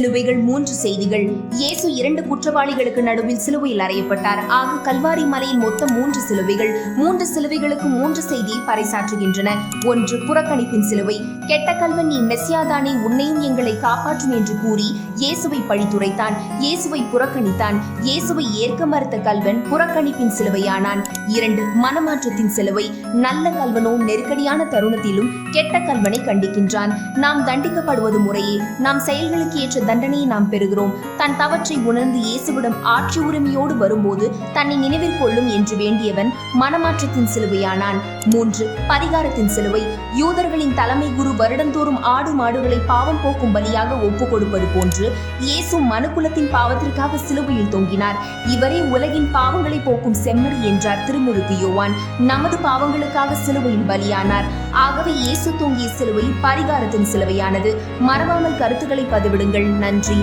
சிலுவைகள் 3 செய்திகள். இயேசு 2 குற்றவாளிகளுக்கு நடுவில் சிலுவையில் அறையப்பட்டார். ஆக கல்வாரி மலையில் மொத்தம் 3 சிலுவைகள். 3 சிலுவைகளுக்கு 3 செய்தியை பறைசாற்றுகின்றன. 1. புறக்கணிப்பின் சிலுவை. கெட்ட கல்வன், நீ மெசியாதானே, உன்னையும் எங்களை காப்பாற்றும் என்று கூறி இயேசுவை பழித்துரைத்தான். இயேசுவை புறக்கணித்தான். இயேசுவை ஏற்க மறுத்த கல்வன் புறக்கணிப்பின் சிலுவையானான். 2. மனமாற்றத்தின் சிலுவை. நல்ல கல்வனோ நெருக்கடியான தருணத்திலும் கெட்ட கல்வனை கண்டிக்கின்றான். நாம் தண்டிக்கப்படுவது முறையே. நாம் செயல்களுக்கு ஏற்ற தண்டனையை நாம் பெறுகிறோம். தன் தவற்றை உணர்ந்து இயேசுவிடம் ஆட்சி உரிமையோடு வரும்போது தன்னை நினைவில் கொள்ளும் என்று வேண்டியவன் மனமாற்றத்தின் சிலுவையானான். 3. பரிகாரத்தின் சிலுவை. யூதர்களின் தலைமை குரு வருடந்தோறும் ஆடு மாடுகளை பாவம் போக்கும் பலியாக ஒப்புக் கொடுப்பது போன்று இயேசு மனுக்குலத்தின் பாவத்திற்காக சிலுவையில் தொங்கினார். இவரே உலகின் பாவங்களை போக்கும் செம்மறி என்றார் திருமுழுக்கு யோவான். நமது பாவங்களுக்காக சிலுவையில் பலியானார். ஆகவே இயேசு தொங்கிய சிலுவை பரிகாரத்தின் சிலுவையானது. மறவாமல் கருத்துக்களை பதிவிடுங்கள். நன்றி.